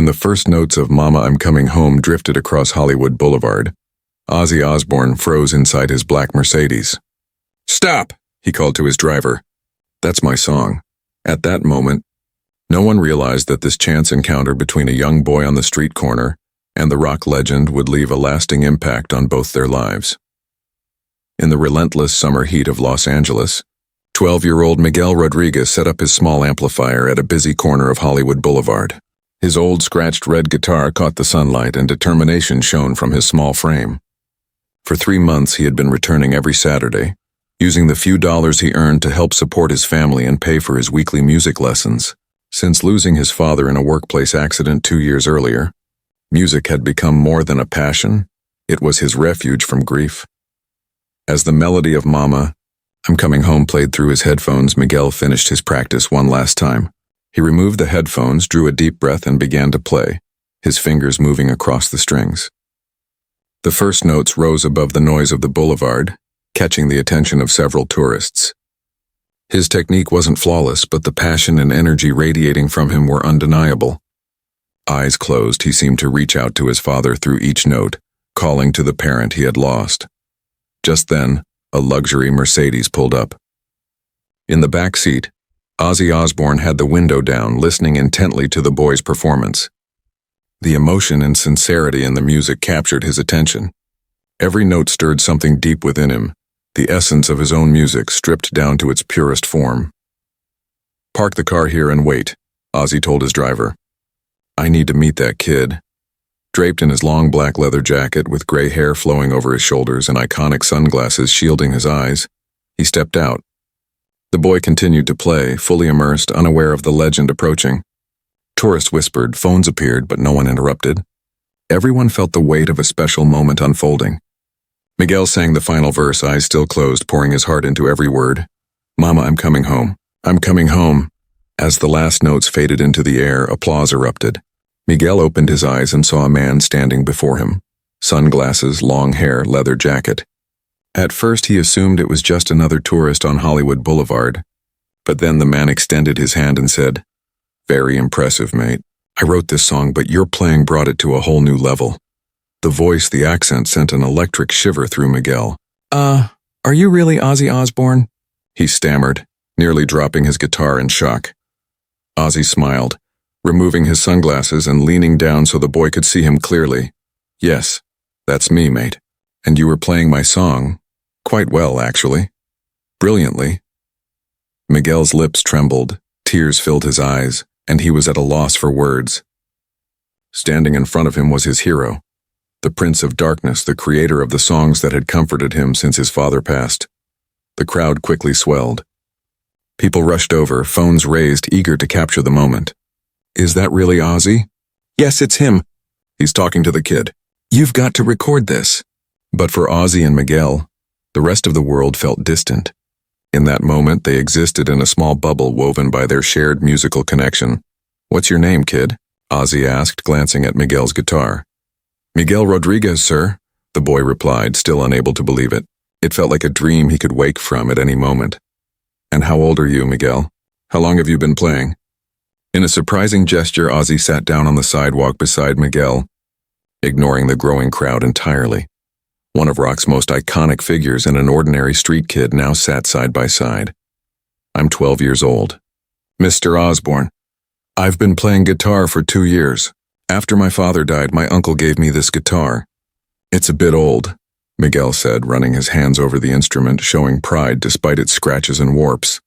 When the first notes of Mama, I'm Coming Home drifted across Hollywood Boulevard, Ozzy Osbourne froze inside his black Mercedes. "Stop!" he called to his driver. "That's my song." At that moment, no one realized that this chance encounter between a young boy on the street corner and the rock legend would leave a lasting impact on both their lives. In the relentless summer heat of Los Angeles, 12-year-old Miguel Rodriguez set up his small amplifier at a busy corner of Hollywood Boulevard. His old scratched red guitar caught the sunlight and determination shone from his small frame. For 3 months he had been returning every Saturday, using the few dollars he earned to help support his family and pay for his weekly music lessons. Since losing his father in a workplace accident 2 years earlier, music had become more than a passion. It was his refuge from grief. As the melody of Mama, I'm Coming Home played through his headphones, Miguel finished his practice one last time. He removed the headphones, drew a deep breath, and began to play, his fingers moving across the strings. The first notes rose above the noise of the boulevard, catching the attention of several tourists. His technique wasn't flawless, but the passion and energy radiating from him were undeniable. Eyes closed, he seemed to reach out to his father through each note, calling to the parent he had lost. Just then, a luxury Mercedes pulled up. In the back seat, Ozzy Osbourne had the window down, listening intently to the boy's performance. The emotion and sincerity in the music captured his attention. Every note stirred something deep within him, the essence of his own music stripped down to its purest form. "Park the car here and wait," Ozzy told his driver. "I need to meet that kid." Draped in his long black leather jacket with gray hair flowing over his shoulders and iconic sunglasses shielding his eyes, he stepped out. The boy continued to play, fully immersed, unaware of the legend approaching. Tourists whispered, phones appeared, but no one interrupted. Everyone felt the weight of a special moment unfolding. Miguel sang the final verse, eyes still closed, pouring his heart into every word. "Mama, I'm coming home. I'm coming home." As the last notes faded into the air, applause erupted. Miguel opened his eyes and saw a man standing before him. Sunglasses, long hair, leather jacket. At first he assumed it was just another tourist on Hollywood Boulevard. But then the man extended his hand and said, "Very impressive, mate. I wrote this song, but your playing brought it to a whole new level." The voice, the accent sent an electric shiver through Miguel. Are you really Ozzy Osbourne?" he stammered, nearly dropping his guitar in shock. Ozzy smiled, removing his sunglasses and leaning down so the boy could see him clearly. "Yes, that's me, mate. And you were playing my song. Quite well, actually. Brilliantly." Miguel's lips trembled, tears filled his eyes, and he was at a loss for words. Standing in front of him was his hero, the Prince of Darkness, the creator of the songs that had comforted him since his father passed. The crowd quickly swelled. People rushed over, phones raised, eager to capture the moment. "Is that really Ozzy?" "Yes, it's him. He's talking to the kid. You've got to record this." But for Ozzy and Miguel, the rest of the world felt distant. In that moment, they existed in a small bubble woven by their shared musical connection. "What's your name, kid?" Ozzy asked, glancing at Miguel's guitar. "Miguel Rodriguez, sir," the boy replied, still unable to believe it. It felt like a dream he could wake from at any moment. "And how old are you, Miguel? How long have you been playing?" In a surprising gesture, Ozzy sat down on the sidewalk beside Miguel, ignoring the growing crowd entirely. One of rock's most iconic figures and an ordinary street kid now sat side by side. "I'm 12 years old. Mr. Osbourne, I've been playing guitar for 2 years. After my father died, my uncle gave me this guitar. It's a bit old," Miguel said, running his hands over the instrument, showing pride despite its scratches and warps.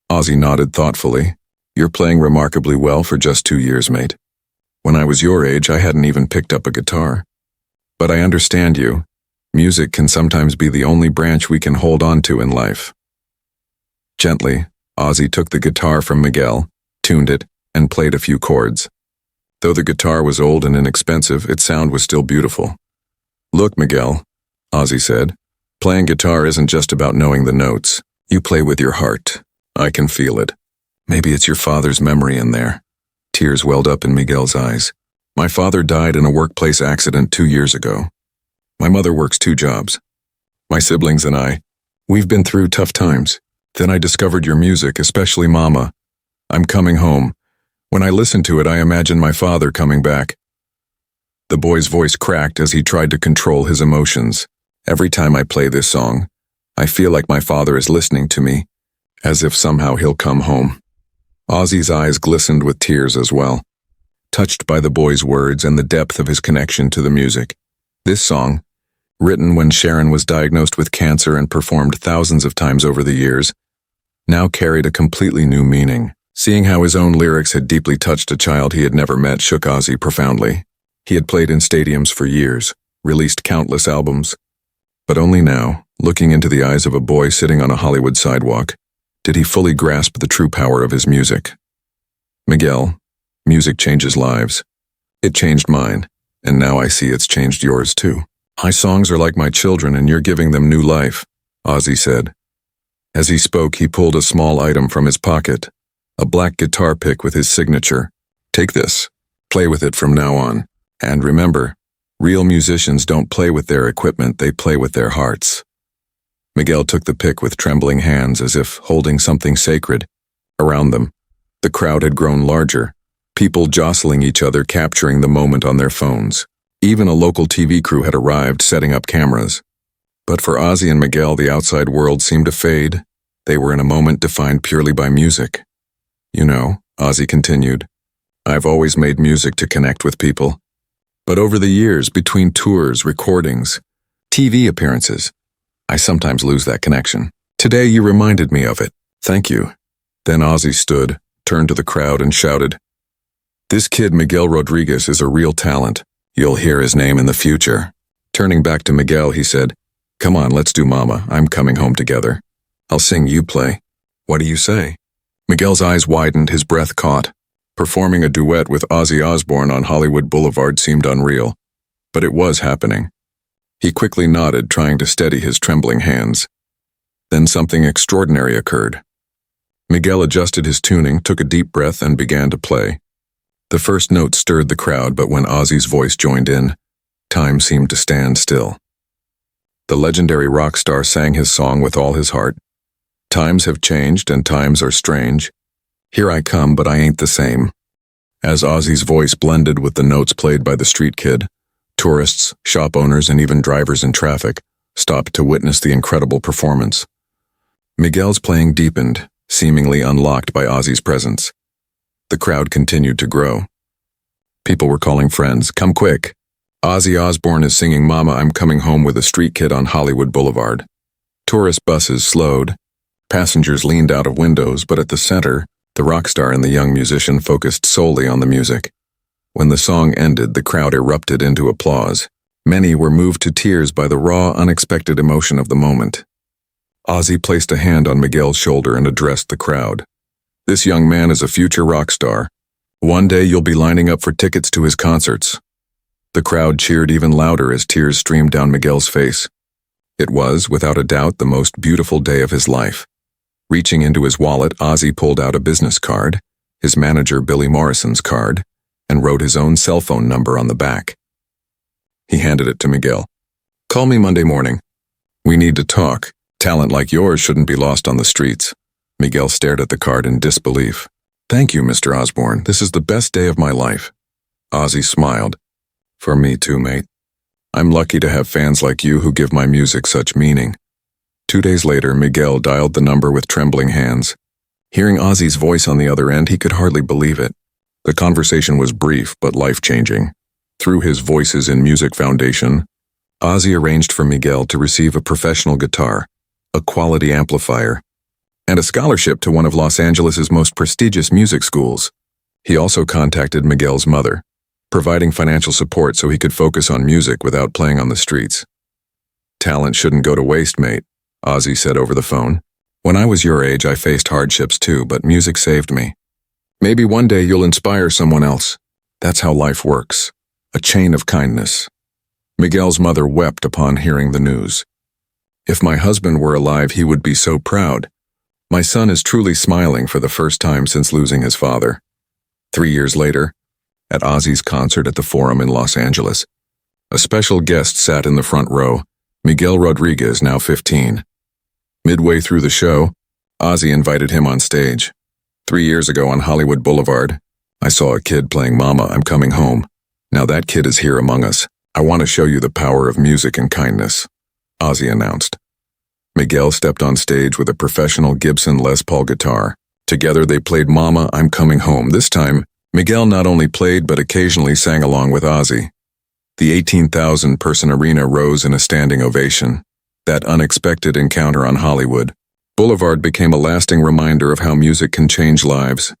Ozzy nodded thoughtfully. "You're playing remarkably well for just 2 years, mate. When I was your age, I hadn't even picked up a guitar. But I understand you. Music can sometimes be the only branch we can hold on to in life." Gently, Ozzy took the guitar from Miguel, tuned it, and played a few chords. Though the guitar was old and inexpensive, its sound was still beautiful. "Look, Miguel," Ozzy said, "playing guitar isn't just about knowing the notes. You play with your heart. I can feel it. Maybe it's your father's memory in there." Tears welled up in Miguel's eyes. "My father died in a workplace accident 2 years ago. My mother works 2 jobs. My siblings and I, we've been through tough times. Then I discovered your music, especially Mama. I'm Coming Home. When I listen to it, I imagine my father coming back. The boy's voice cracked as he tried to control his emotions. Every time I play this song, I feel like my father is listening to me, as if somehow he'll come home. Ozzy's eyes glistened with tears as well, touched by the boy's words and the depth of his connection to the music. This song, written when Sharon was diagnosed with cancer and performed thousands of times over the years, now carried a completely new meaning. Seeing how his own lyrics had deeply touched a child he had never met shook Ozzy profoundly. He had played in stadiums for years, released countless albums, but only now, looking into the eyes of a boy sitting on a Hollywood sidewalk, did he fully grasp the true power of his music. Miguel, music changes lives. It changed mine, and now I see it's changed yours too. My songs are like my children and you're giving them new life, Ozzy said. As he spoke, he pulled a small item from his pocket, a black guitar pick with his signature. Take this. Play with it from now on. And remember, real musicians don't play with their equipment, they play with their hearts. Miguel took the pick with trembling hands as if holding something sacred. Around them, the crowd had grown larger, people jostling each other, capturing the moment on their phones. Even a local TV crew had arrived, setting up cameras. But for Ozzy and Miguel, the outside world seemed to fade. They were in a moment defined purely by music. You know, Ozzy continued, I've always made music to connect with people. But over the years, between tours, recordings, TV appearances, I sometimes lose that connection. Today you reminded me of it. Thank you. Then Ozzy stood, turned to the crowd and shouted, This kid Miguel Rodriguez is a real talent. You'll hear his name in the future. Turning back to Miguel, he said, Come on, let's do Mama. I'm coming home together. I'll sing, you play. What do you say? Miguel's eyes widened, his breath caught. Performing a duet with Ozzy Osbourne on Hollywood Boulevard seemed unreal, but it was happening. He quickly nodded, trying to steady his trembling hands. Then something extraordinary occurred. Miguel adjusted his tuning, took a deep breath, and began to play. The first note stirred the crowd, but when Ozzy's voice joined in, time seemed to stand still. The legendary rock star sang his song with all his heart. Times have changed and times are strange. Here I come, but I ain't the same. As Ozzy's voice blended with the notes played by the street kid, tourists, shop owners, and even drivers in traffic stopped to witness the incredible performance. Miguel's playing deepened, seemingly unlocked by Ozzy's presence. The crowd continued to grow. People were calling friends, Come quick. Ozzy Osbourne is singing Mama, I'm Coming Home with a Street Kid on Hollywood Boulevard. Tourist buses slowed. Passengers leaned out of windows, but at the center, the rock star and the young musician focused solely on the music. When the song ended, the crowd erupted into applause. Many were moved to tears by the raw, unexpected emotion of the moment. Ozzy placed a hand on Miguel's shoulder and addressed the crowd. This young man is a future rock star. One day you'll be lining up for tickets to his concerts. The crowd cheered even louder as tears streamed down Miguel's face. It was, without a doubt, the most beautiful day of his life. Reaching into his wallet, Ozzy pulled out a business card, his manager Billy Morrison's card, and wrote his own cell phone number on the back. He handed it to Miguel. Call me Monday morning. We need to talk. Talent like yours shouldn't be lost on the streets. Miguel stared at the card in disbelief. Thank you, Mr. Osbourne. This is the best day of my life. Ozzy smiled. For me too, mate. I'm lucky to have fans like you who give my music such meaning. 2 days later, Miguel dialed the number with trembling hands. Hearing Ozzy's voice on the other end, he could hardly believe it. The conversation was brief but life-changing. Through his Voices in Music Foundation, Ozzy arranged for Miguel to receive a professional guitar, a quality amplifier, and a scholarship to one of Los Angeles' most prestigious music schools. He also contacted Miguel's mother, providing financial support so he could focus on music without playing on the streets. Talent shouldn't go to waste, mate, Ozzy said over the phone. When I was your age, I faced hardships too, but music saved me. Maybe one day you'll inspire someone else. That's how life works. A chain of kindness. Miguel's mother wept upon hearing the news. If my husband were alive, he would be so proud. My son is truly smiling for the first time since losing his father. 3 years later, at Ozzy's concert at the Forum in Los Angeles, a special guest sat in the front row, Miguel Rodriguez, now 15. Midway through the show, Ozzy invited him on stage. 3 years ago on Hollywood Boulevard, I saw a kid playing Mama, I'm Coming Home. Now that kid is here among us. I want to show you the power of music and kindness," Ozzy announced. Miguel stepped on stage with a professional Gibson Les Paul guitar. Together they played Mama, I'm Coming Home. This time, Miguel not only played but occasionally sang along with Ozzy. The 18,000-person arena rose in a standing ovation. That unexpected encounter on Hollywood Boulevard became a lasting reminder of how music can change lives,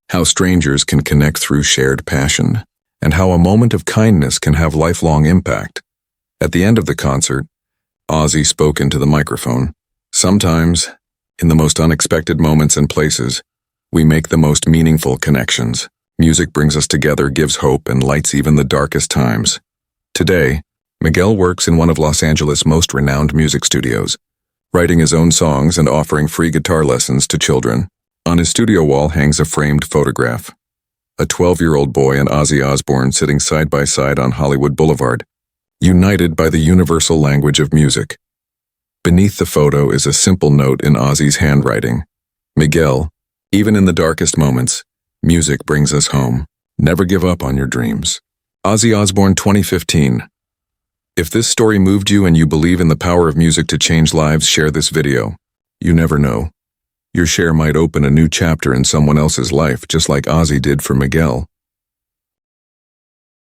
how strangers can connect through shared passion, and how a moment of kindness can have lifelong impact. At the end of the concert, Ozzy spoke into the microphone. "Sometimes, in the most unexpected moments and places, we make the most meaningful connections. Music brings us together, gives hope, and lights even the darkest times." Today, Miguel works in one of Los Angeles' most renowned music studios, writing his own songs and offering free guitar lessons to children. On his studio wall hangs a framed photograph. A 12-year-old boy and Ozzy Osbourne sitting side by side on Hollywood Boulevard, united by the universal language of music. Beneath the photo is a simple note in Ozzy's handwriting. "Miguel, even in the darkest moments, music brings us home. Never give up on your dreams." Ozzy Osbourne 2015. If this story moved you and you believe in the power of music to change lives, share this video. You never know. Your share might open a new chapter in someone else's life, just like Ozzy did for Miguel.